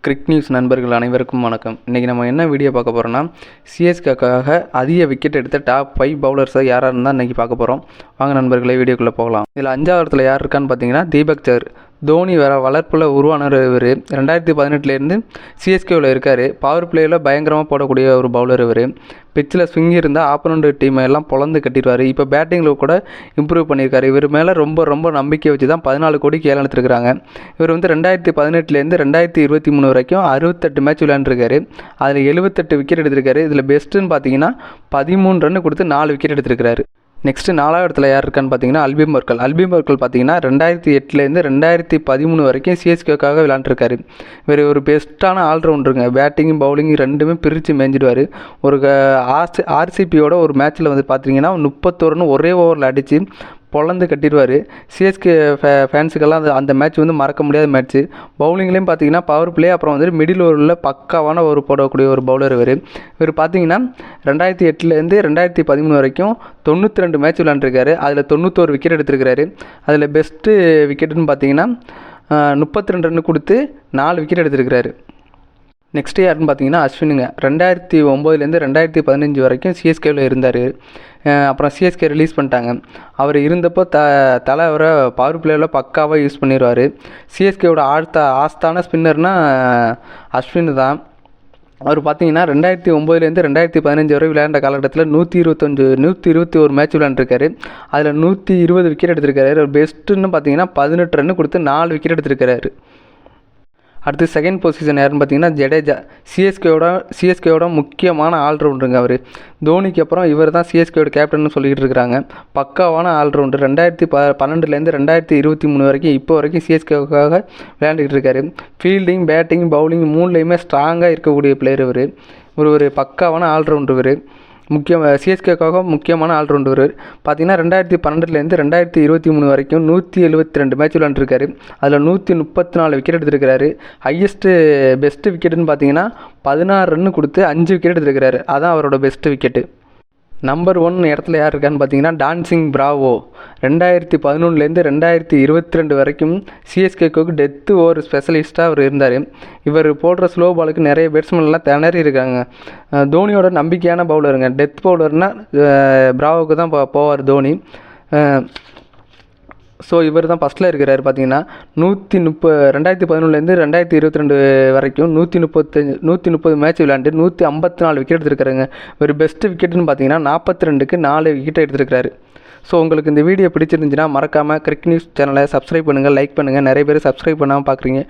கிரிக் news நண்பர்கள் அனைவருக்கும் வணக்கம். இன்றைக்கி நம்ம என்ன வீடியோ பார்க்க போகிறோன்னா, சிஎஸ்கேக்காக அதிக விக்கெட் எடுத்த டாப் 5 பவுலர்ஸை யாராக இருந்தால் இன்றைக்கி பார்க்க போகிறோம். வாங்க நண்பர்களே வீடியோக்குள்ளே போகலாம். இதில் 5வது இடத்துல யார் இருக்கான்னு பார்த்தீங்கன்னா தீபக் சஹர். தோனி வளர்ப்பில் உருவானவர் இவர். 2018 சிஎஸ்கேவில் இருக்கார். பவர் பிளேயில் பயங்கரமாக போடக்கூடிய ஒரு பவுலர் இவர். பிச்சில் ஸ்விங் இருந்தால் ஆப்போனண்ட் டீமை எல்லாம் பொழந்து கட்டிடுவார். இப்போ பேட்டிங்கில் கூட இம்ப்ரூவ் பண்ணியிருக்காரு. இவர் மேலே ரொம்ப நம்பிக்கை வச்சு தான் 14 கோடிக்கு ஏலம் எடுத்துருக்காங்க. இவர் 2018 2023 வரைக்கும் 68 மேட்ச் விளையாண்டுருக்காரு. அதில் 78 விக்கெட் எடுத்திருக்காரு. இதில் பெஸ்ட்டுன்னு பார்த்தீங்கன்னா 13 ரன் கொடுத்து 4 விக்கெட் எடுத்திருக்காரு. நெக்ஸ்ட்டு 4வது இடத்துல யார் இருக்கான்னு பார்த்தீங்கன்னா அல்பின் மர்கல் பார்த்தீங்கன்னா 2008 2013 வரைக்கும் சிஎஸ்கேக்காக விளையாண்டுருக்காரு. இவர் ஒரு பெஸ்ட்டான ஆல்ரவுண்டருங்க. பேட்டிங்கும் பவுலிங்கும் ரெண்டுமே பிரித்து மேய்ஞ்சிடுவார். ஒரு ஆர்சிபியோட ஒரு மேட்ச்சில் பார்த்தீங்கன்னா 31 ரன் ஒரே ஓவரில் அடித்து பொழந்து கட்டிடுவார். சிஎஸ்கே ஃபேன்ஸுக்கெல்லாம் அந்த மேட்ச் மறக்க முடியாத மேட்ச்சு. பவுலிங்லேயும் பார்த்தீங்கன்னா பவர் பிளே, அப்புறம் மிடில் ஓவரில் பக்காவான ஒரு போடக்கூடிய ஒரு பவுலர் இவர் பார்த்தீங்கன்னா 2008 2013 வரைக்கும் 92 மேட்ச் விளையாண்டுருக்காரு. அதில் 91 விக்கெட் எடுத்திருக்கிறாரு. அதில் பெஸ்ட்டு விக்கெட்டுன்னு பார்த்தீங்கன்னா 32 ரன் கொடுத்து 4 விக்கெட் எடுத்திருக்கிறாரு. நெக்ஸ்ட் யாருன்னு பார்த்தீங்கன்னா அஸ்வினுங்க. 2009 2015 வரைக்கும் சிஎஸ்கேவில் இருந்தார். அப்புறம் சிஎஸ்கே ரிலீஸ் பண்ணிட்டாங்க. அவர் இருந்தப்போ தலை அவரை பவர் பிளேயில் பக்காவாக யூஸ் பண்ணிடுவார். சிஎஸ்கேவோட ஆஸ்தான ஸ்பின்னர்னால் அஸ்வின் தான். அவர் பார்த்தீங்கன்னா 2009 2015 வரை விளையாண்ட காலகட்டத்தில் 121 மேட்ச் விளையாண்டுருக்காரு. அதில் 120 விக்கெட் எடுத்திருக்காரு. பெஸ்ட்டுன்னு பார்த்தீங்கன்னா 18 ரன் கொடுத்து 4 விக்கெட் எடுத்திருக்காரு. அடுத்து செகண்ட் பொசிஷன் யாருன்னு பார்த்தீங்கன்னா ஜடேஜா. சிஎஸ்கேவோட முக்கியமான ஆல்ரவுண்டருங்க அவர். தோனிக்கு அப்புறம் இவர் தான் சிஎஸ்கேவோட கேப்டன்னு சொல்லிக்கிட்டு இருக்கிறாங்க. பக்காவான ஆல்ரவுண்டர். 2012 2023 வரைக்கும் இப்போ வரைக்கும் சிஎஸ்கேவுக்காக விளையாண்டுக்கிட்டு இருக்காரு. ஃபீல்டிங், பேட்டிங், பவுலிங் மூணுலேயுமே ஸ்ட்ராங்காக இருக்கக்கூடிய பிளேயர் இவர். ஒரு பக்காவான ஆல்ரவுண்டர் இவர். சிஎஸ்கேக்காக முக்கியமான ஆல்ரவுண்டர் பார்த்தீங்கன்னா 2012 2023 வரைக்கும் 172 மேட்ச் விளையாண்டுருக்காரு. அதில் 134 விக்கெட் எடுத்திருக்கிறாரு. பெஸ்ட்டு விக்கெட்டுன்னு பார்த்தீங்கன்னா 16 ரன் கொடுத்து 5 விக்கெட் எடுத்திருக்கிறாரு. அதான் அவரோட பெஸ்ட்டு விக்கெட்டு. நம்பர் 1 இடத்துல யார் இருக்கான்னு பார்த்தீங்கன்னா டான்சிங் பிராவோ. 2011 2022 வரைக்கும் சிஎஸ்கேக்கு டெத்து ஓவர் ஸ்பெஷலிஸ்ட்டாக அவர் இருந்தார். இவர் போடுற ஸ்லோ பாலுக்கு நிறைய பேட்ஸ்மேன்லாம் திணறி இருக்காங்க. தோனியோட நம்பிக்கையான பவுலருங்க. டெத் பவுலர்னால் பிராவோக்கு தான் போவார் தோனி. ஸோ இவர் தான் ஃபஸ்ட்டில் இருக்கிறார். பார்த்தீங்கன்னா 2011 2022 வரைக்கும் 130 மேட்ச் விளையாண்டு 154 விக்கெட் எடுத்துருக்காருங்க. ஒரு பெஸ்ட்டு விக்கெட்டுன்னு பார்த்தீங்கன்னா 42க்கு 4 விக்கெட் எடுத்துருக்காரு. ஸோ உங்களுக்கு இந்த வீடியோ பிடிச்சிருந்துச்சுன்னா மறக்காமல் கிரிக் நியூஸ் சேனலை சப்ஸ்கிரைப் பண்ணுங்கள், லைக் பண்ணுங்கள். நிறைய பேர் சப்ஸ்கிரைப் பண்ணாமல் பார்க்குறீங்க.